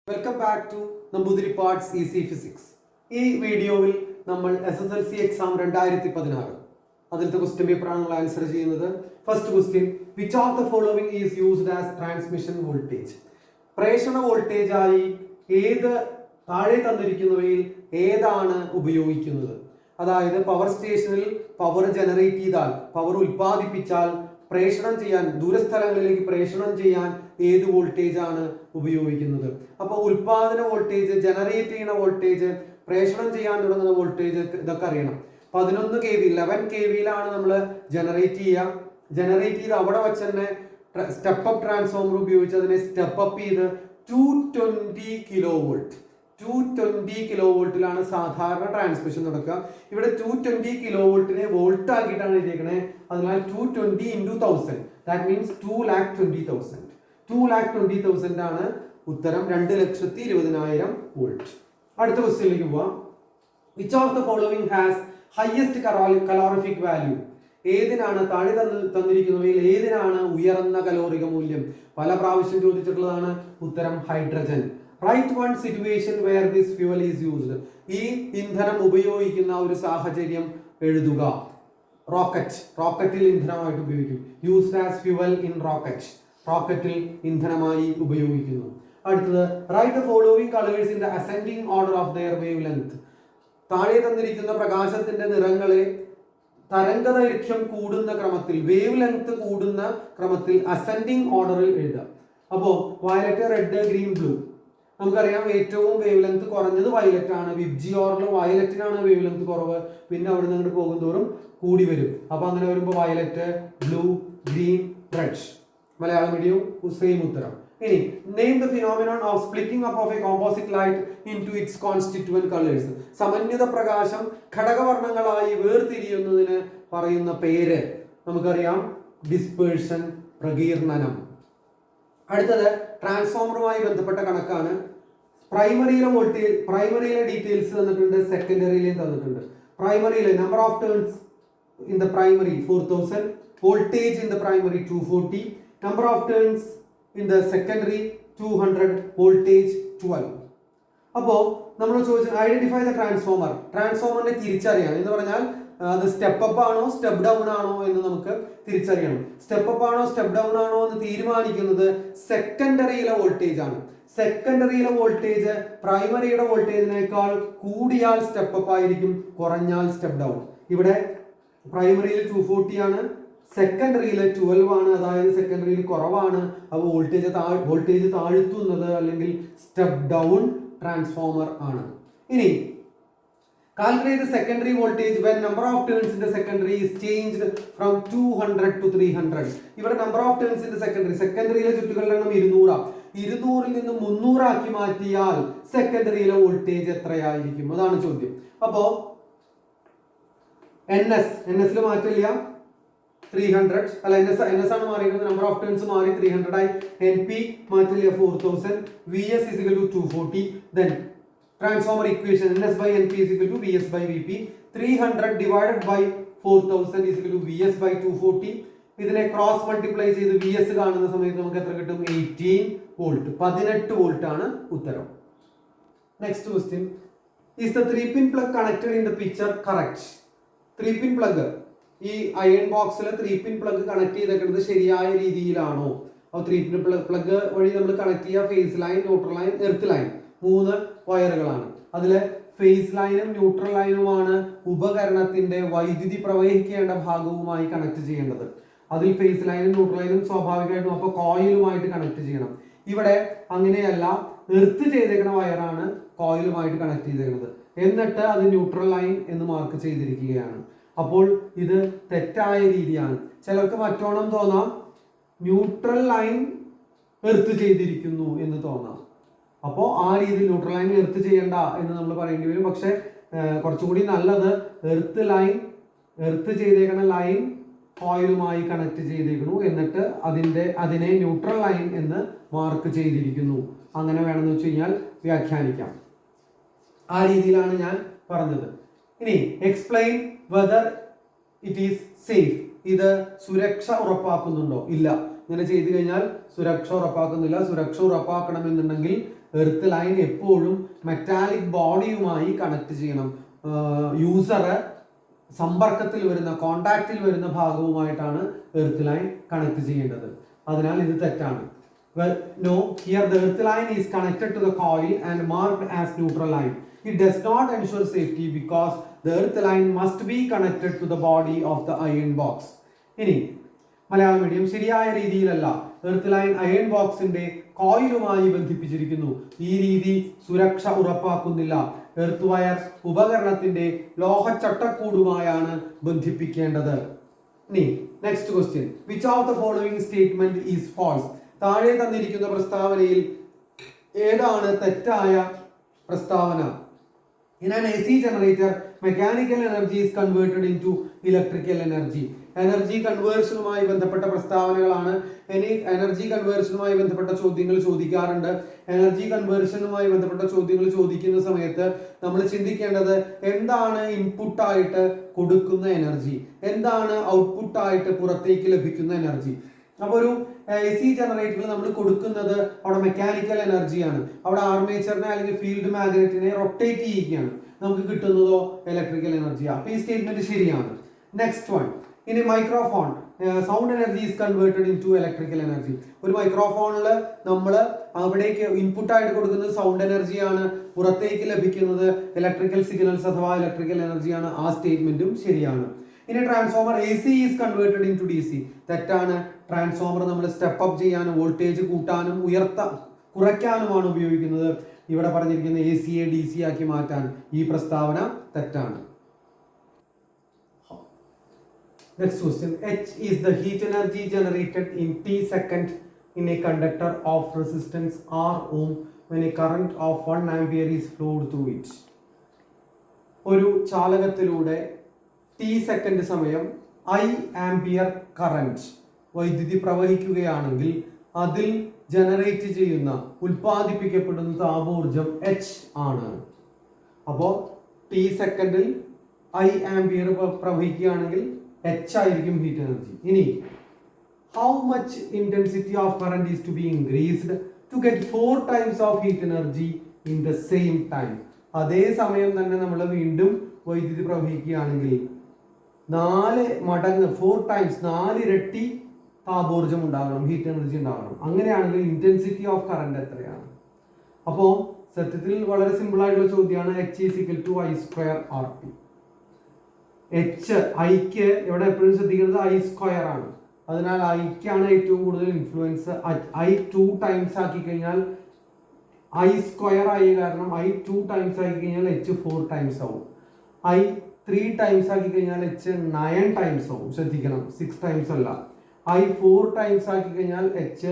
Welcome back to Namboothiri parts easy physics. ഈ വീഡിയോയിൽ നമ്മൾ SSLC എക്സാം 2016 അതിലത്തെ ക്വസ്റ്റ്യൻ പേപ്പറാണ് നമ്മൾ ആൻസർ ചെയ്യുന്നത്. First question, which of the following is used as transmission voltage? പ്രേഷണ വോൾട്ടേജ് ആയി താഴെ തന്നിരിക്കുന്നവയിൽ ഏതാണ് ഉപയോഗിക്കുന്നത്? അതായത് പവർ സ്റ്റേഷനിൽ പവർ ജനറേറ്റ് ചെയ്താൽ, പവർ ഉൽപ്പാദിപ്പിച്ചാൽ പ്രേഷണം ചെയ്യാൻ, ദൂരസ്ഥലങ്ങളിലേക്ക് പ്രേഷണം ചെയ്യാൻ ഏത് വോൾട്ടേജ് ആണ് ഉപയോഗിക്കുന്നത്? അപ്പോൾ ഉൽപാദന വോൾട്ടേജ്, ജനറേറ്റ് ചെയ്യുന്ന വോൾട്ടേജ്, പ്രേഷണം ചെയ്യാൻ തുടങ്ങുന്ന വോൾട്ടേജ്, ഇതൊക്കെ അറിയണം. 11 kV 11 kVയിലാണ് നമ്മൾ ജനറേറ്റ് ചെയ്യുക. ജനറേറ്റ് ചെയ്ത് അവിടെ വെച്ച് തന്നെ സ്റ്റെപ്പ് അപ്പ് ട്രാൻസ്ഫോമർ ഉപയോഗിച്ച് അതിനെ സ്റ്റെപ്പ് അപ്പ് ചെയ്ത് 220 kV 220 kV സാധാരണ ട്രാൻസ്മിഷൻ നടക്കുക. ഇവിടെ 220 kV വോൾട്ട് ആക്കിയിട്ടാണ് എഴുതിയേക്കണേ. അതിനാൽ 220 into 1000, ദാറ്റ് മീൻസ് 2,20,000. 2,20,000 ആണ് ഉത്തരം. 2,20,000 വോൾട്ട്. അടുത്ത ക്വസ്റ്റ്യനിലേക്ക് പോവാം. Which of the following has highest calorific value? ഏതിനാണ് താഴെ തന്നിരിക്കുന്നവയിൽ ഏതിനാണ് ഉയർന്ന കലോറിക മൂല്യം? പല പ്രാവശ്യം ചോദിച്ചിട്ടുള്ളതാണ്. ഉത്തരം hydrogen. Write one situation where this fuel is used. ഈ ഇന്ധനം ഉപയോഗിക്കുന്ന ഒരു സാഹചര്യം എഴുതുക. റോക്കറ്റിൽ ഇന്ധനമായിട്ട് ഉപയോഗിക്കും. Used as fuel in rocket. റോക്കറ്റിൽ ഇന്ധനമായി ഉപയോഗിക്കുന്നു. അടുത്തത്, write the following colours in the ascending order of their wavelength. താഴെ തന്നിരിക്കുന്ന പ്രകാശത്തിന്റെ നിറങ്ങളെ തരംഗദൈർഘ്യം കൂടുന്ന ക്രമത്തിൽ, വേവ് ലെങ്ത് കൂടുന്ന ക്രമത്തിൽ അസെൻഡിങ് ഓർഡറിൽ എഴുതാം. അപ്പോൾ വയലറ്റ്, റെഡ്, ഗ്രീൻ, ബ്ലൂ. നമുക്കറിയാം ഏറ്റവും വേവ് ലെങ്ത് കുറഞ്ഞത് വയലറ്റ് ആണ്. വിബ്ജി ഓറിൽ വയലറ്റിനാണ് വേവ് ലെങ്ത് കുറവ്. പിന്നെ അവിടെ നിന്ന് അങ്ങോട്ട് പോകുന്തോറും കൂടി വരും. അപ്പൊ അങ്ങനെ വരുമ്പോൾ violet, blue, green, red. Malayalam medium same ഉത്തരം. ഇനി name the phenomenon of splitting up of a composite light into its constituent colours. സമന്വിത പ്രകാശം ഘടകവർണ്ണങ്ങളായി വേർതിരിയുന്നതിന് പറയുന്ന പേര് നമുക്കറിയാം, ഡിസ്പേർഷൻ, പ്രകീർണനം. അടുത്തത് ട്രാൻസ്ഫോമറുമായി ബന്ധപ്പെട്ട കണക്കാണ്. പ്രൈമറിയിലെ ഡീറ്റെയിൽസ് തന്നിട്ടുണ്ട്, സെക്കൻഡറിയിലെയും തന്നിട്ടുണ്ട്. പ്രൈമറിയിലെ number of turns in the primary 4000, voltage in the primary 240, number of turns in the secondary 200, voltage 12. അപ്പോൾ നമ്മൾ ചോദിച്ചത് ഐഡന്റിഫൈ ദ ട്രാൻസ്ഫോമർ. ട്രാൻസ്ഫോമറിനെ തിരിച്ചറിയാം എന്ന് പറഞ്ഞാൽ അത് സ്റ്റെപ്പ് അപ്പ് ആണോ സ്റ്റെപ്പ് ഡൗൺ ആണോ എന്ന് നമുക്ക് തിരിച്ചറിയണം. സ്റ്റെപ്പ് അപ്പ് ആണോ സ്റ്റെപ്പ് ഡൗൺ ആണോ എന്ന് തീരുമാനിക്കുന്നത് സെക്കൻഡറിയിലെ വോൾട്ടേജ് ആണ്. സെക്കൻഡറിയിലെ വോൾട്ടേജ് പ്രൈമറിയുടെ വോൾട്ടേജിനേക്കാൾ കൂടിയാൽ സ്റ്റെപ്പ് അപ്പ് ആയിരിക്കും, കുറഞ്ഞാൽ സ്റ്റെപ്പ് ഡൗൺ. ഇവിടെ പ്രൈമറിയിൽ 240 ആണ്, സെക്കൻഡറിയിൽ 12 ആണ്. അതായത് സെക്കൻഡറിയിൽ കുറവാണ്. അപ്പോൾ വോൾട്ടേജ് താഴ്ത്തുന്നത് അല്ലെങ്കിൽ സ്റ്റെപ്പ് ഡൗൺ ട്രാൻസ്ഫോമർ ആണ്. ഇനി calculate the secondary voltage when number of turns in the secondary is changed from 200 to 300. ഇവിടെ number of turns in the സെക്കൻഡറിയിലെ ചുറ്റുകളുടെ എണ്ണം 200. 200ൽ നിന്ന് 300 ആക്കി മാറ്റിയാൽ സെക്കൻഡറിയിലെ വോൾട്ടേജ് എത്രയായിരിക്കും? അതാണ് ചോദ്യം. അപ്പോ NS മാറ്റില്ല, 300 അല്ല, NS ആണ് മാറിയിരുന്നത്. നമ്പർ ഓഫ് ടേൺസ് മാറി 300 ആയി. NP മാറ്റില്ല, 4000. VS is equal to 240. then transformer equation NS by NP is equal to VS by VP. 300 divided by 4000 is equal to VS by 240. ഇതിനെ ക്രോസ് മൾട്ടിപ്ലൈ ചെയ്ത് VS കാണുന്ന സമയത്ത് നമുക്ക് എത്ര കിട്ടും? 18 വോൾട്ട്. 18 വോൾട്ട് ആണ് ഉത്തരം. Next question, is the 3-pin plug connected in the picture correct? 3-pin plug, ഈ അയൺ ബോക്സിൽ 3-pin plug കണക്ട് ചെയ്തേക്കുന്നത് ശരിയായ രീതിയിലാണോ? അപ്പോൾ 3-pin plug വഴി നമ്മൾ കണക്ട് ചെയ്യുക phase line, neutral line, earth line. 3 വയറുകളാണ്. അതിലെ ഫേസ് ലൈനും ന്യൂട്രൽ ലൈനുമാണ് ഉപകരണത്തിന്റെ വൈദ്യുതി പ്രവഹിക്കേണ്ട ഭാഗവുമായി കണക്ട് ചെയ്യേണ്ടത്. അതിൽ ഫേസ് ലൈനും ന്യൂട്രൽ ലൈനും സ്വാഭാവികമായിട്ടും അപ്പോൾ കോയിലുമായിട്ട് കണക്ട് ചെയ്യണം. ഇവിടെ അങ്ങനെയല്ല, എർത്ത് ചെയ്തേക്കുന്ന വയറാണ് കോയിലുമായിട്ട് കണക്ട് ചെയ്തേക്കുന്നത്. എന്നിട്ട് അത് ന്യൂട്രൽ ലൈൻ എന്ന് മാർക്ക് ചെയ്തിരിക്കുകയാണ്. അപ്പോൾ ഇത് തെറ്റായ രീതിയാണ്. ചിലർക്ക് മറ്റോണം തോന്നാം, ന്യൂട്രൽ ലൈൻ എർത്ത് ചെയ്തിരിക്കുന്നു എന്ന് തോന്നാം. അപ്പോൾ ആ രീതിയിൽ ന്യൂട്രൽ ലൈൻ എർത്ത് ചെയ്യണ്ട എന്ന് നമ്മൾ പറയേണ്ടി വരും. പക്ഷെ കുറച്ചുകൂടി നല്ലത് എർത്ത് ചെയ്തേക്കുന്ന ലൈൻ കോയിലുമായി കണക്ട് ചെയ്തേക്കുന്നു, എന്നിട്ട് അതിനെ ന്യൂട്രൽ ലൈൻ എന്ന് മാർക്ക് ചെയ്തിരിക്കുന്നു. അങ്ങനെ വേണമെന്ന് വെച്ച് കഴിഞ്ഞാൽ വ്യാഖ്യാനിക്കാം. ആ രീതിയിലാണ് ഞാൻ പറഞ്ഞത്. ഇനി explain whether it is safe. ഇത് സുരക്ഷ ഉറപ്പാക്കുന്നുണ്ടോ? ഇല്ല. ഇങ്ങനെ ചെയ്തു കഴിഞ്ഞാൽ സുരക്ഷ ഉറപ്പാക്കുന്നില്ല. സുരക്ഷ ഉറപ്പാക്കണമെന്നുണ്ടെങ്കിൽ എർത്ത് ലൈൻ എപ്പോഴും മെറ്റാലിക് ബോഡിയുമായി കണക്ട് ചെയ്യണം. യൂസറെ സമ്പർക്കത്തിൽ വരുന്ന കോണ്ടാക്റ്റിൽ വരുന്ന ഭാഗവുമായിട്ടാണ് എർത്ത് ലൈൻ കണക്ട് ചെയ്യേണ്ടത്. അതിനാൽ ഇത് തെറ്റാണ്. Well, no, here the earth line is connected to the coil and marked as neutral line. It does not ensure safety because the earth line must be connected to the body of the iron box. ഇനി Malayalam medium ശരിയായ രീതിയിലല്ല earth line iron ബോക്സിന്റെ കോയിലുമായി ബന്ധിപ്പിച്ചിരിക്കുന്നു. ഈ രീതി സുരക്ഷ ഉറപ്പാക്കുന്നില്ല. Earth wire ഉപകരണത്തിന്റെ ലോഹ ചട്ടക്കൂടുമായാണ് ബന്ധിപ്പിക്കേണ്ടത്. ഇനി next question, which of the following statement is false? താഴെ തന്നിരിക്കുന്ന പ്രസ്താവനയിൽ ഏതാണ് തെറ്റായ പ്രസ്താവന? In an AC generator, mechanical energy is converted into electrical energy. Energy കൺവേർഷനുമായി ബന്ധപ്പെട്ട പ്രസ്താവനകളാണ്. ഇനി എനർജി കൺവേർഷനുമായി ബന്ധപ്പെട്ട ചോദ്യങ്ങൾ ചോദിക്കാറുണ്ട്. എനർജി കൺവേർഷനുമായി ബന്ധപ്പെട്ട ചോദ്യങ്ങൾ ചോദിക്കുന്ന സമയത്ത് നമ്മൾ ചിന്തിക്കേണ്ടത് എന്താണ് ഇൻപുട്ടായിട്ട് കൊടുക്കുന്ന എനർജി, എന്താണ് ഔട്ട്പുട്ടായിട്ട് പുറത്തേക്ക് ലഭിക്കുന്ന എനർജി. അപ്പോൾ ഒരു AC ജനറേറ്ററിൽ നമ്മൾ കൊടുക്കുന്നത് അവിടെ മെക്കാനിക്കൽ എനർജിയാണ്. അവിടെ ആർമേച്ചറിനെ അല്ലെങ്കിൽ ഫീൽഡ് മാഗ്നറ്റിനെ റൊട്ടേറ്റ് ചെയ്യുകയാണ്. നമുക്ക് കിട്ടുന്നതോ ഇലക്ട്രിക്കൽ എനർജിയാണ്. അപ്പോൾ ഈ സ്റ്റേറ്റ്മെന്റ് ശരിയാണ്. നെക്സ്റ്റ് വൺ, ഇനി microphone sound energy is converted into electrical energy. ഒരു മൈക്രോഫോണിൽ നമ്മൾ അവിടേക്ക് ഇൻപുട്ടായിട്ട് കൊടുക്കുന്നത് സൗണ്ട് എനർജിയാണ്, പുറത്തേക്ക് ലഭിക്കുന്നത് ഇലക്ട്രിക്കൽ സിഗ്നൽസ് അഥവാ ഇലക്ട്രിക്കൽ എനർജിയാണ്. ആ സ്റ്റേറ്റ്മെന്റും ശരിയാണ്. ഇനി transformer AC is converted into DC. തെറ്റാണ്. ട്രാൻസ്ഫോമർ നമ്മൾ സ്റ്റെപ്പ് അപ്പ് ചെയ്യാനും വോൾട്ടേജ് കൂട്ടാനും കുറയ്ക്കാനുമാണ് ഉപയോഗിക്കുന്നത്. ഇവിടെ പറഞ്ഞിരിക്കുന്ന AC യെ DC ആക്കി മാറ്റാൻ. ഈ പ്രസ്താവന തെറ്റാണ്. Next question, H is the heat energy generated in T second in a conductor of resistance R ohm when a current of 1 ampere is flowed through it. ഒരു ചാലകത്തിലൂടെ T സെക്കൻഡ് സമയം I ampere current വൈദ്യുതി പ്രവഹിക്കുകയാണെങ്കിൽ അതിൽ generate ചെയ്യുന്ന ഉൽപ്പാദിപ്പിക്കപ്പെടുന്ന താപോർജ്ജം H ആണ്. അപ്പോൾ T സെക്കൻഡിൽ I ampere പ്രവഹിക്കുകയാണെങ്കിൽ H ആയിരിക്കും heat energy. ഇനി how much intensity of current is to be increased to get 4 times of heat energy in the same time? അതേ സമയം തന്നെ നമ്മൾ വീണ്ടും വൈദ്യുതി പ്രവഹിക്കുകയാണെങ്കിൽ 4 മടങ്ങ് 4 ടൈംസ് 4 ഇരട്ടി താപോർജ്ജം ഉണ്ടാകണം, ഹീറ്റ് എനർജി ഉണ്ടാകണം. അങ്ങനെയാണെങ്കിൽ ഇന്റൻസിറ്റി ഓഫ് കറന്റ് എത്രയാണ്? അപ്പോൾ സത്യത്തിൽ വളരെ സിമ്പിൾ ആയിട്ടുള്ള ചോദ്യമാണ്. H is equal to I square RT. ഐക്ക് ഇവിടെ എപ്പോഴും ശ്രദ്ധിക്കുന്നത് I സ്ക്വയർ ആണ്. അതിനാൽ ഐക്കാണ് ഏറ്റവും കൂടുതൽ ഇൻഫ്ലുവൻസ്. I 2 ടൈംസ് ആക്കി കഴിഞ്ഞാൽ I സ്ക്വയർ ആയി, കാരണം I 2 ടൈംസ് ആക്കി കഴിഞ്ഞാൽ H 4 ടൈംസ് ആവും. I 3 ടൈംസ് ആക്കി കഴിഞ്ഞാൽ H 9 ടൈംസ് ആവും. ശ്രദ്ധിക്കണം, 6 ടൈംസ് അല്ല. I 4 ടൈംസ് ആക്കി കഴിഞ്ഞാൽ H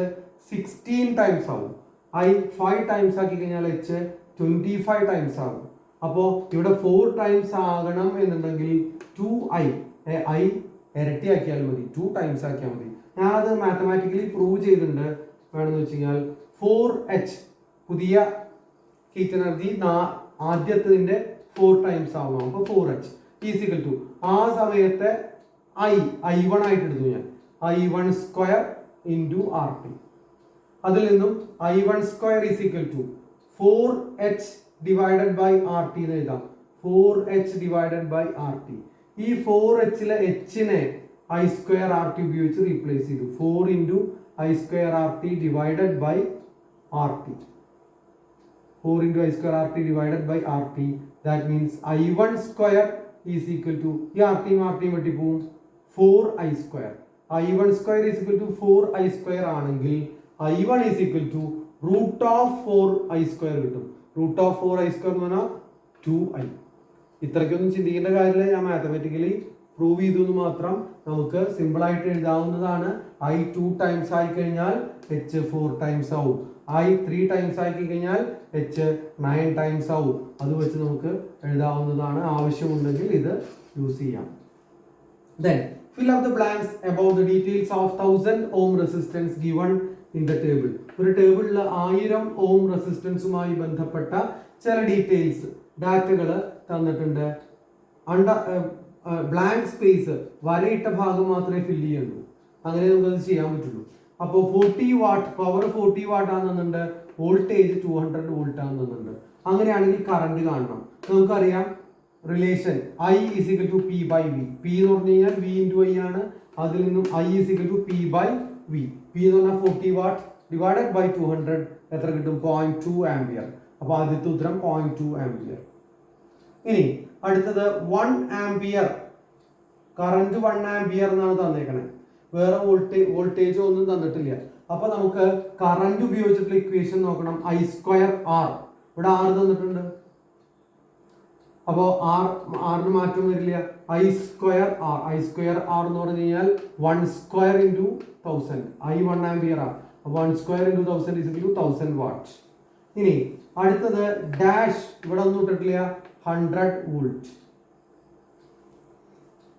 16 ടൈംസ് ആവും. I 5 ടൈംസ് ആക്കി കഴിഞ്ഞാൽ H 25 ടൈംസ് ആവും. അപ്പോൾ ഇവിടെ 4 ടൈംസ് ആകണം എന്നുണ്ടെങ്കിൽ 2I ഇരട്ടിയാക്കിയാൽ മതി, 2 ടൈംസ് ആക്കിയാൽ മതി. ഞാനത് മാത്തമാറ്റിക്കലി പ്രൂവ് ചെയ്തിട്ടുണ്ട്. വേണമെന്ന് വെച്ച് കഴിഞ്ഞാൽ 4H പുതിയ ഹീറ്റ് എനർജി ആദ്യത്തതിന്റെ 4 ടൈംസ് ആവണം. അപ്പോൾ 4H ഈസിക്കൽ ടു ആ സമയത്തെ I1 ആയിട്ട് എടുത്തു ഞാൻ I1 സ്ക്വയർ ഇൻറ്റു RT. അതിൽ നിന്നും I1 square is equal to 4H divided by RT എന്ന് എഴുതാം. 4H divided by RT. ഈ 4Hലെ Hനെ I സ്ക്വയർ RT ഉപയോഗിച്ച് റീപ്ലേസ് ചെയ്തു. 4 into I square RT divided by RT. 4 into I square RT divided by RT. That means I1 square is equal to RT multiple 4I square. I1 square is equal to 4I square ആണെങ്കിൽ I1 is equal to root of 4I square കിട്ടും. root of 4I square എന്ന് പറഞ്ഞാൽ 2I. ഇത്രയ്ക്കൊന്നും ചിന്തിക്കേണ്ട കാര്യമില്ല. ഞാൻ mathematically prove ചെയ്തു എന്ന് മാത്രം. നമുക്ക് സിമ്പിൾ ആയിട്ട് എഴുതാവുന്നതാണ്. I 2 ടൈംസ് ആയി കഴിഞ്ഞാൽ H 4 ടൈംസ് ആവും. I 3 ടൈംസ് ആക്കി കഴിഞ്ഞാൽ H 9 ടൈംസ് ആവും. അത് വെച്ച് നമുക്ക് എഴുതാവുന്നതാണ്. ആവശ്യമുണ്ടെങ്കിൽ ഇത് യൂസ് ചെയ്യാം. Then fill up the blanks about the details of 1000 ohm resistance given in the table. ഒരു ടേബിളിൽ 1000 ഓം റെസിസ്റ്റൻസുമായി ബന്ധപ്പെട്ട ചില ഡീറ്റെയിൽസ് ഡാറ്റകൾ തന്നിട്ടുണ്ട്. ബ്ലാങ്ക് സ്പേസ് വരയിട്ട ഭാഗം മാത്രമേ ഫില്ല് ചെയ്യുള്ളൂ. അങ്ങനെ നമുക്കത് ചെയ്യാൻ പറ്റുള്ളൂ. അപ്പോൾ 40 വാട്ട് പവർ 40 വാട്ട് ആണെന്നുണ്ട്. വോൾട്ടേജ് 200 വോൾട്ട് ആണെന്ന് തന്നിട്ടുണ്ട്. അങ്ങനെയാണെങ്കിൽ കറണ്ട് കാണണം. നമുക്കറിയാം relation I is equal to P by V. P എന്ന് പറഞ്ഞു കഴിഞ്ഞാൽ V into I ആണ്. അതിൽ നിന്നും I is equal to P by V. P എന്ന് പറഞ്ഞാൽ 40 വാട്ട് ഡിവൈഡഡ് ബൈ 200 എത്ര കിട്ടും? 0.2 ആംപിയർ. അപ്പോൾ ആദ്യത്തെ ഉത്തരം 0.2 ആംപിയർ. ഇനി അടുത്തത് 1 ആംപിയർ. കറന്റ് 1 ആംപിയർ എന്നാണ് തന്നേക്കണേ. വേറെ വോൾട്ടേജ് ഒന്നും തന്നിട്ടില്ല. അപ്പൊ നമുക്ക് കറന്റ് ഉപയോഗിച്ചിട്ടുള്ള ഇക്വേഷൻ നോക്കണം. I²R. ഇവിടെ R തന്നിട്ടുണ്ട്. അപ്പോൾ ആറിന് മാറ്റം വരില്ല. I²R എന്ന് പറഞ്ഞു കഴിഞ്ഞാൽ 1² into 1000. I 1 ആംപിയർ ആണ്. 1² into 1000 is equal to 1000 what. ഇനി അടുത്തത് ഡാഷ്. ഇവിടെ ഒന്നും ഇട്ടിട്ടില്ല. 100 വോൾട്ട്.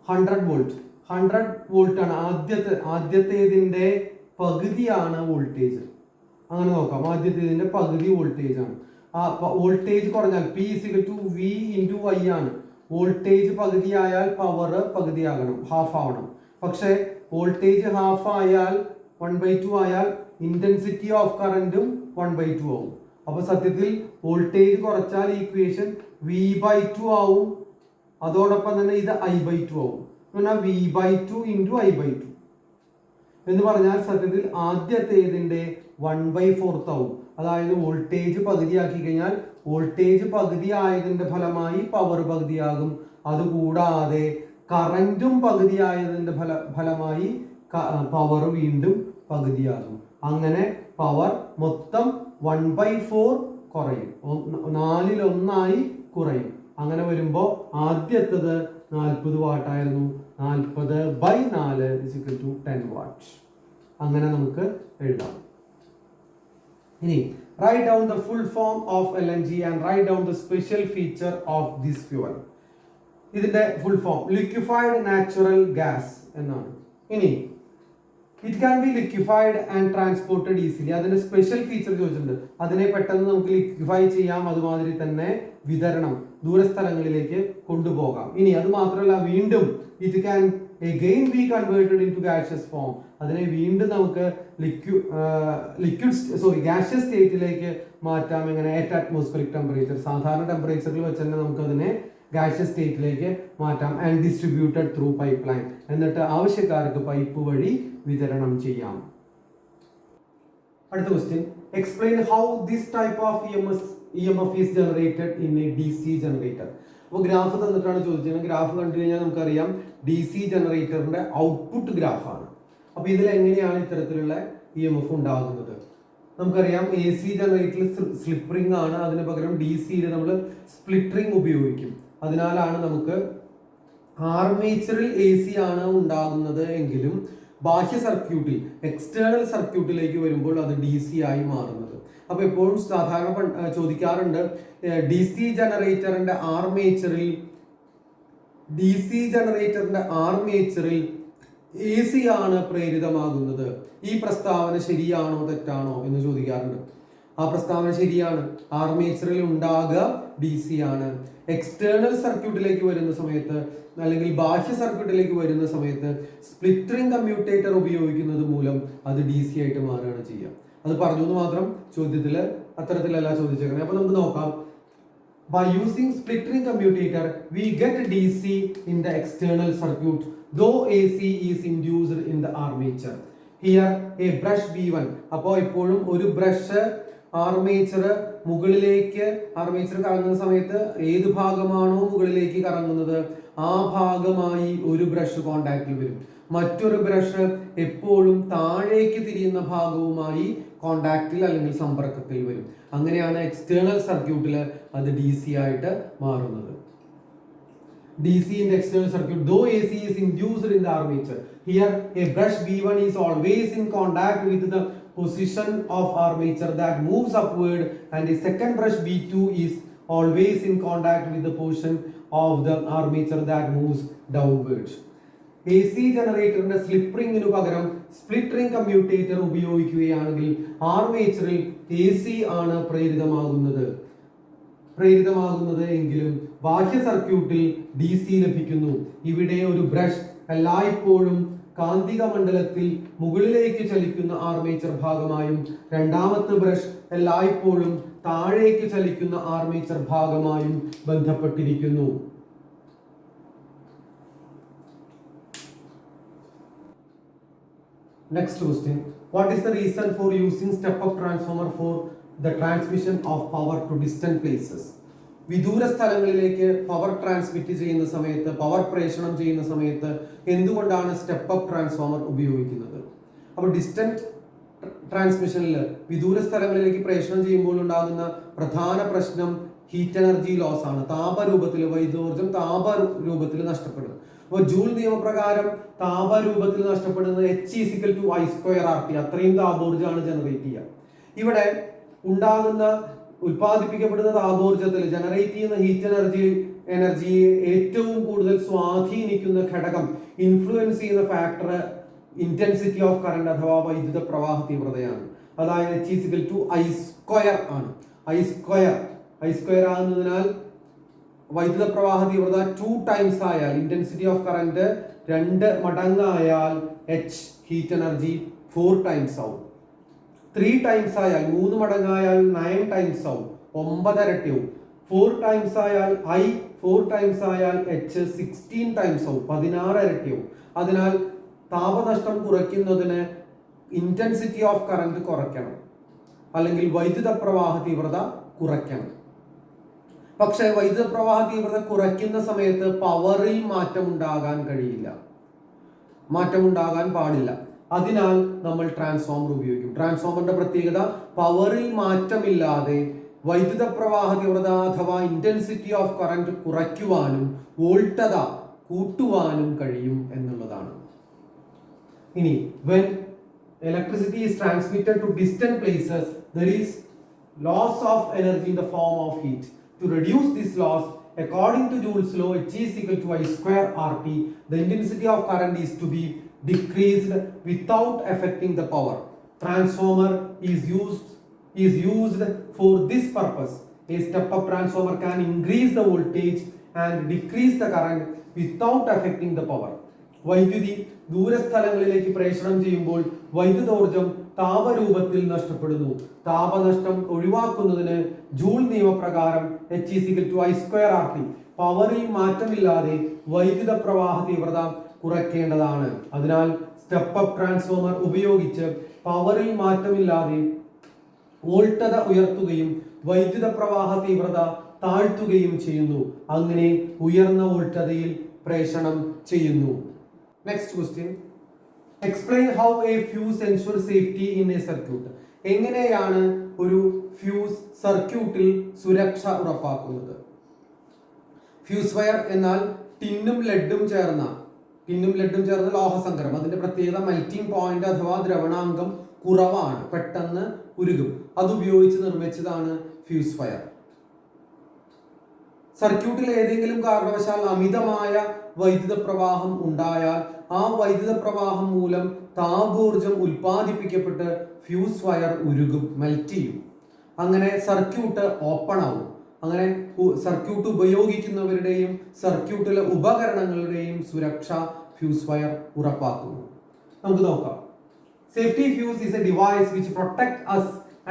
100 വോൾട്ട്. 100 വോൾട്ട് ആണ് ആദ്യത്തേതിന്റെ പകുതിയാണ് വോൾട്ടേജ്. അങ്ങനെ നോക്കാം. ആദ്യത്തേതിന്റെ പകുതി വോൾട്ടേജ് ആണ്. വോൾട്ടേജ് കുറഞ്ഞാൽ P is equal to V into I ആണ്. വോൾട്ടേജ് പകുതിയായാൽ പവർ പകുതിയാകണം, ഹാഫ് ആവണം. പക്ഷെ വോൾട്ടേജ് ഹാഫ് ആയാൽ 1/2 ആയാൽ ഇന്റൻസിറ്റി ഓഫ് കറന്റും 1/2 ആവും. അപ്പൊ സത്യത്തിൽ വോൾട്ടേജ് കുറച്ചാൽ ഈക്വേഷൻ V/2 ആവും. അതോടൊപ്പം തന്നെ ഇത് I/2 ആവും. V/2 into I/2 എന്ന് പറഞ്ഞാൽ സത്യത്തിൽ ആദ്യത്തേതിന്റെ 1/4 ആവും. അതായത് വോൾട്ടേജ് പകുതിയാക്കി കഴിഞ്ഞാൽ വോൾട്ടേജ് പകുതി ആയതിന്റെ ഫലമായി പവർ പകുതിയാകും. അതുകൂടാതെ കറന്റും പകുതിയായതിന്റെ ഫലമായി പവർ വീണ്ടും പകുതിയാകും. അങ്ങനെ പവർ മൊത്തം 1/4 കുറയും, 4/1 കുറയും. അങ്ങനെ വരുമ്പോൾ ആദ്യത്തത് 40 വാട്ടായിരുന്നു. 40/4 is equal to 10 വാട്ട്. അങ്ങനെ നമുക്ക് എഴുതാം. ഇനി write down the full form of LNG and write down the special feature of this fuel. ഇതിന്റെ full form liquefied natural gas എന്നാണ്. ഇനി it can be liquefied and transported easily. അതിന്റെ special feature ചോദിച്ചിട്ടുണ്ട്. അതിനെ പെട്ടെന്ന് നമുക്ക് ലിക്വിഫൈ ചെയ്യാം. അതുമാതിരി തന്നെ വിതരണം ദൂരസ്ഥലങ്ങളിലേക്ക് കൊണ്ടുപോകാം. ഇനി അത് മാത്രമല്ല, വീണ്ടും it can again be converted into gaseous form. അതിനെ വീണ്ടും നമുക്ക് gaseous സ്റ്റേറ്റിലേക്ക് മാറ്റാം. എങ്ങനെ? at atmospheric temperature. സാധാരണ ടെമ്പറേച്ചറിൽ വെച്ച് തന്നെ നമുക്ക് അതിനെ gaseous സ്റ്റേറ്റിലേക്ക് മാറ്റാം. And distributed through pipe line. എന്നിട്ട് ആവശ്യക്കാർക്ക് പൈപ്പ് വഴി വിതരണം ചെയ്യാം. അടുത്ത question, explain how this type of EMF is generated in A DC generator. അപ്പോൾ ഗ്രാഫ് തന്നിട്ടാണ് ചോദിച്ചത്. ഗ്രാഫ് കണ്ടു കഴിഞ്ഞാൽ നമുക്കറിയാം DC ജനറേറ്ററിന്റെ ഔട്ട്പുട്ട് ഗ്രാഫാണ്. അപ്പോൾ ഇതിൽ എങ്ങനെയാണ് ഇത്തരത്തിലുള്ള EMF ഉണ്ടാകുന്നത്? നമുക്കറിയാം AC ജനറേറ്ററിൽ സ്ലിപ്പ് റിംഗ് ആണ്. അതിന് പകരം DCയിൽ നമ്മൾ സ്പ്ലിറ്റ് റിംഗ് ഉപയോഗിക്കും. അതിനാലാണ് നമുക്ക് ആർമേച്ചറിൽ AC ആണ് ഉണ്ടാകുന്നത് എങ്കിലും ബാഹ്യ സർക്യൂട്ടിൽ എക്സ്റ്റേണൽ സർക്യൂട്ടിലേക്ക് വരുമ്പോൾ അത് DC ആയി മാറുന്നത്. അപ്പൊ എപ്പോഴും സാധാരണ ചോദിക്കാറുണ്ട്, DC ജനറേറ്ററിന്റെ ആർമേച്ചറിൽ AC ആണ് പ്രേരിതമാകുന്നത്. ഈ പ്രസ്താവന ശരിയാണോ തെറ്റാണോ എന്ന് ചോദിക്കാറുണ്ട്. ആ പ്രസ്താവന ശരിയാണ്. ആർമേച്ചറിൽ ഉണ്ടാകുക DC ആണ്. എക്സ്റ്റേണൽ സർക്യൂട്ടിലേക്ക് വരുന്ന സമയത്ത് അല്ലെങ്കിൽ ബാഹ്യ സർക്യൂട്ടിലേക്ക് വരുന്ന സമയത്ത് സ്പ്ലിറ്റ് റിംഗ് കമ്മ്യൂട്ടേറ്റർ ഉപയോഗിക്കുന്നത് മൂലം അത് DC ആയിട്ട് മാറുകയാണ് ചെയ്യുക. അത് പറഞ്ഞു എന്ന് മാത്രം, ചോദ്യത്തിൽ അത്തരത്തിലല്ല ചോദിച്ചേക്കുന്നത്. അപ്പൊ നമുക്ക് നോക്കാം. By using split ring commutator, we get DC in the external circuit, though AC is induced in the armature. Here a brush B1. അപ്പോൾ എപ്പോഴും ഒരു ബ്രഷ് ആർമേച്ചർ കറങ്ങുന്ന സമയത്ത് ഏത് ഭാഗമാണോ മുകളിലേക്ക് കറങ്ങുന്നത് ആ ഭാഗമായി ഒരു ബ്രഷ് കോണ്ടാക്റ്റിൽ വരും. മറ്റൊരു ബ്രഷ് എപ്പോഴും താഴേക്ക് തിരിയുന്ന ഭാഗവുമായി കോണ്ടാക്റ്റിൽ അല്ലെങ്കിൽ സമ്പർക്കത്തിൽ വരും. അങ്ങനെയാണ് എക്സ്റ്റേണൽ സർക്യൂട്ടിൽ അത് DC ആയിട്ട് മാറുന്നത്. DC in the external circuit, though AC is induced in the armature. Here a brush B1 is always in contact with the position of armature that moves upward, and a second brush B2 is always in contact with the portion of the armature that moves downwards. AC ജനറേറ്ററിന്റെ slip റിംഗിനു പകരം split ring commutator ഉപയോഗിക്കുകയാണെങ്കിൽ ആർമേച്ചറിൽ AC ആണ് പ്രേരിതമാകുന്നത് എങ്കിലും ബാഹ്യ സർക്യൂട്ടിൽ DC ലഭിക്കുന്നു. ഇവിടെ ഒരു ബ്രഷ് എല്ലായ്പ്പോഴും കാന്തിക മണ്ഡലത്തിൽ മുകളിലേക്ക് ചലിക്കുന്ന ആർമേച്ചർ ഭാഗമായും രണ്ടാമത്തെ ബ്രഷ് എല്ലായ്പ്പോഴും താഴേക്ക് ചലിക്കുന്ന ആർമേച്ചർ ഭാഗമായും ബന്ധപ്പെട്ടിരിക്കുന്നു. Next question. What is the reason for using step-up transformer for the transmission of power to distant places? വിദൂര സ്ഥലങ്ങളിലേക്ക് പവർ ട്രാൻസ്മിറ്റ് ചെയ്യുന്ന സമയത്ത്, പവർ പ്രേഷണം ചെയ്യുന്ന സമയത്ത് എന്തുകൊണ്ടാണ് സ്റ്റെപ്പ് അപ്പ് ട്രാൻസ്ഫോമർ ഉപയോഗിക്കുന്നത്? അപ്പോൾ ഡിസ്റ്റന്റ് ട്രാൻസ്മിഷനിൽ വിദൂര സ്ഥലങ്ങളിലേക്ക് പ്രേഷണം ചെയ്യുമ്പോൾ ഉണ്ടാകുന്ന പ്രധാന പ്രശ്നം ഹീറ്റ് എനർജി ലോസ് ആണ്. താപരൂപത്തിൽ വൈദ്യുതോർജ്ജം താപരൂപത്തിൽ നഷ്ടപ്പെടും. അപ്പോൾ ജൂൾ നിയമപ്രകാരം താപരൂപത്തിൽ നഷ്ടപ്പെടുന്നത് H=I²RT, അത്രയും താപോർജ്ജമാണ് ജനറേറ്റ് ചെയ്യുക. ഇവിടെ ഉണ്ടാകുന്ന ഉൽപ്പാദിപ്പിക്കപ്പെടുന്ന താപോർജ്ജത്തിൽ ജനറേറ്റ് ചെയ്യുന്ന ഹീറ്റ് എനർജിയെ ഏറ്റവും കൂടുതൽ സ്വാധീനിക്കുന്ന ഘടകം, ഇൻഫ്ലുവൻസ് ചെയ്യുന്ന ഫാക്ടർ ഇന്റൻസിറ്റി ഓഫ് കറന്റ് അഥവാ വൈദ്യുത പ്രവാഹ തീവ്രതയാണ്. അതായത് H=I² ആണ്. I² ആകുന്നതിനാൽ വൈദ്യുത പ്രവാഹ തീവ്രത 2 ടൈംസ് ആയാൽ, intensity of current 2 മടങ്ങായാൽ H heat energy 4 times ആവും. 3 ടൈംസ് ആയാൽ, 3 മടങ്ങായാൽ 9 ടൈംസ് ആവും, 9 ഇരട്ടിയാവും. 4 ടൈംസ് ആയാൽ 4 ടൈംസ് ആയാൽ H 16 ടൈംസ് ആവും, 16 ഇരട്ടിയാവും. അതിനാൽ താപനഷ്ടം കുറയ്ക്കുന്നതിന് ഇന്റൻസിറ്റി ഓഫ് കറന്റ് കുറയ്ക്കണം, അല്ലെങ്കിൽ വൈദ്യുത പ്രവാഹ തീവ്രത കുറയ്ക്കണം. പക്ഷേ വൈദ്യുത പ്രവാഹ തീവ്രത കുറയ്ക്കുന്ന സമയത്ത് പവറിൽ മാറ്റമുണ്ടാകാൻ പാടില്ല. അതിനാൽ നമ്മൾ ട്രാൻസ്ഫോമർ ഉപയോഗിക്കും. ട്രാൻസ്ഫോമറിന്റെ പ്രത്യേകത പവറിൽ മാറ്റമില്ലാതെ വൈദ്യുത പ്രവാഹ തീവ്രത അഥവാ ഇന്റൻസിറ്റി ഓഫ് കറന്റ് കുറയ്ക്കുവാനും വോൾട്ടത കൂട്ടുവാനും കഴിയും എന്നുള്ളതാണ്. ഇനി when electricity is transmitted to distant places, there is loss of energy in the form of heat. To reduce this loss, according to Joule's law, H=I²RT, the intensity of current is to be decreased without affecting the power. Transformer is used for this purpose. A step-up transformer can increase the voltage and decrease the current without affecting the power. വൈദ്യുതി ദൂരസ്ഥലങ്ങളിലേക്ക് പ്രേഷണം ചെയ്യുമ്പോൾ വൈദ്യുതോർജ്ജം താപരൂപത്തിൽ നഷ്ടപ്പെടുന്നു. താപനഷ്ടം ഒഴിവാക്കുന്നതിന് joule നിയമപ്രകാരം H=I²RT, പവറിൽ മാറ്റമില്ലാതെ വൈദ്യുത പ്രവാഹ തീവ്രത കുറയ്ക്കേണ്ടതാണ്. അതിനാൽ സ്റ്റെപ്പ് അപ്പ് ട്രാൻസ്ഫോമർ ഉപയോഗിച്ച് പവറിൽ മാറ്റമില്ലാതെ വോൾട്ടത ഉയർത്തുകയും വൈദ്യുത പ്രവാഹ തീവ്രത താഴ്ത്തുകയും ചെയ്യുന്നു. അങ്ങനെ ഉയർന്ന വോൾട്ടതയിൽ പ്രേഷണം ചെയ്യുന്നു. Next question. Explain how a fuse ensures safety in a circuit. എങ്ങനെയാണ് ഒരു ഫ്യൂസ് സർക്യൂട്ടിൽ സുരക്ഷ ഉറപ്പാക്കുന്നത്? ഫ്യൂസ് വയർ എന്നാൽ ടിന്നും ലെഡും ചേർന്ന ലോഹസങ്കരം. അതിന്റെ പ്രത്യേകത മെൽറ്റിംഗ് പോയിന്റ് അഥവാ ദ്രവണാങ്കം കുറവാണ്, പെട്ടെന്ന് ഉരുകും. അതുപയോഗിച്ച് നിർമ്മിച്ചതാണ് ഫ്യൂസ് വയർ. സർക്യൂട്ടിൽ ഏതെങ്കിലും കാരണവശാൽ അമിതമായ വൈദ്യുത പ്രവാഹം ഉണ്ടായാൽ ആ വൈദ്യുത പ്രവാഹം മൂലം താപോർജ്ജം ഉൽപ്പാദിപ്പിക്കപ്പെട്ട് ഫ്യൂസ് വയർ ഉരുകും, മെൽറ്റ് ചെയ്യും. അങ്ങനെ സർക്യൂട്ട് ഓപ്പൺ ആവും. അങ്ങനെ സർക്യൂട്ട് ഉപയോഗിക്കുന്നവരുടെയും സർക്യൂട്ടിലെ ഉപകരണങ്ങളുടെയും സുരക്ഷ ഫ്യൂസ് വയർ ഉറപ്പാക്കുന്നു. നമുക്ക് നോക്കാം. Safety fuse is a device which protects us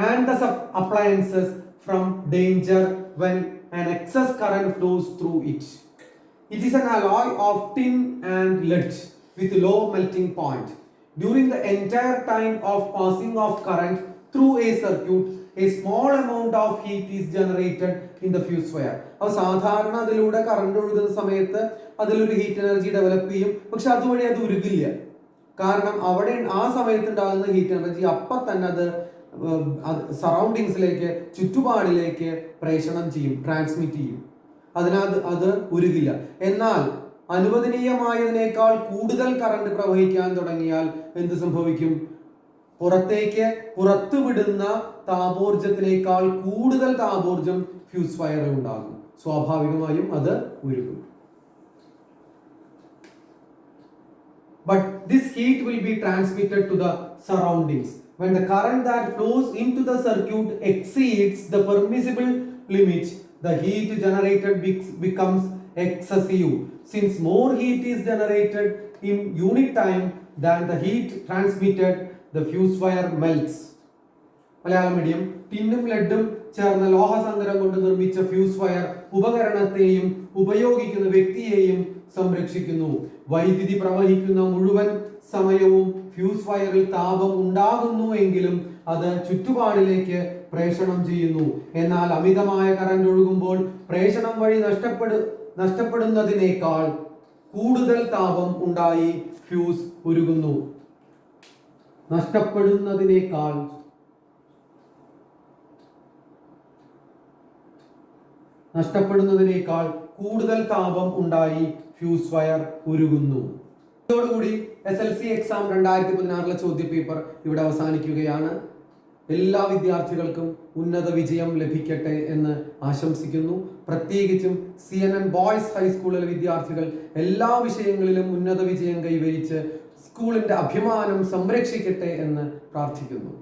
and the appliances from danger when an excess current flows through it. It is an alloy of tin and lead with low melting point. During the entire time of passing of current through a circuit, a small amount of heat is generated in the fuse wire. അപ്പോൾ സാധാരണ അതിലൂടെ current ഒഴുകുന്ന സമയത്ത് അതിലൊരു heat energy develop ചെയ്യും. പക്ഷെ അതുവഴി അത് ഉരുകില്ല. കാരണം അവിടെ ആ സമയത്ത് ഉണ്ടാകുന്ന ഹീറ്റ് എനർജി അപ്പം തന്നെ അത് സറൗണ്ടിങ്സിലേക്ക്, ചുറ്റുപാടിലേക്ക് പ്രേഷണം ചെയ്യും, ട്രാൻസ്മിറ്റ് ചെയ്യും. അതിനാൽ അത് ഉരുകില്ല. എന്നാൽ അനുവദനീയമായതിനേക്കാൾ കൂടുതൽ കറണ്ട് പ്രവഹിക്കാൻ തുടങ്ങിയാൽ എന്ത് സംഭവിക്കും? പുറത്തുവിടുന്ന താപോർജ്ജത്തിനേക്കാൾ കൂടുതൽ താപോർജ്ജം ഫ്യൂസ് വയറിൽ ഉണ്ടാകും. സ്വാഭാവികമായും അത് ഉരുകും. But this heat will be transmitted to the surroundings. When the current that flows into the circuit exceeds the permissible limit, the heat generated becomes excessive. Since more heat is generated in unit time than the heat transmitted, the fuse wire melts. Malayalam medium ടിന്നും ലെഡും ചേർന്ന ലോഹസങ്കരം കൊണ്ട് നിർമ്മിച്ച fuse wire ഉപകരണത്തെയും ഉപയോഗിക്കുന്ന വ്യക്തിയെയും സംരക്ഷിക്കുന്നു. വൈദ്യുതി പ്രവഹിക്കുന്ന മുഴുവൻ സമയവും ഫ്യൂസ് വയറിൽ താപം ഉണ്ടാകുന്നു എങ്കിലും അത് ചുറ്റുപാടിലേക്ക് പ്രേഷണം ചെയ്യുന്നു. എന്നാൽ അമിതമായ കറന്റ് ഒഴുകുമ്പോൾ പ്രേഷണം വഴി നഷ്ടപ്പെടുന്നതിനേക്കാൾ കൂടുതൽ താപം ഉണ്ടായി ഫ്യൂസ് ഉരുകുന്നു. നഷ്ടപ്പെടുന്നതിനേക്കാൾ കൂടുതൽ താപം ഉണ്ടായി ഫ്യൂസ് വയർ ഉരുകുന്നു. ഇതോടുകൂടി SLC എക്സാം 2016 ചോദ്യപേപ്പർ ഇവിടെ അവസാനിക്കുകയാണ്. എല്ലാ വിദ്യാർത്ഥികൾക്കും ഉന്നത വിജയം ലഭിക്കട്ടെ എന്ന് ആശംസിക്കുന്നു. പ്രത്യേകിച്ചും CNN ബോയ്സ് ഹൈസ്കൂളിലെ വിദ്യാർത്ഥികൾ എല്ലാ വിഷയങ്ങളിലും ഉന്നത വിജയം കൈവരിച്ച് സ്കൂളിന്റെ അഭിമാനം സംരക്ഷിക്കട്ടെ എന്ന് പ്രാർത്ഥിക്കുന്നു.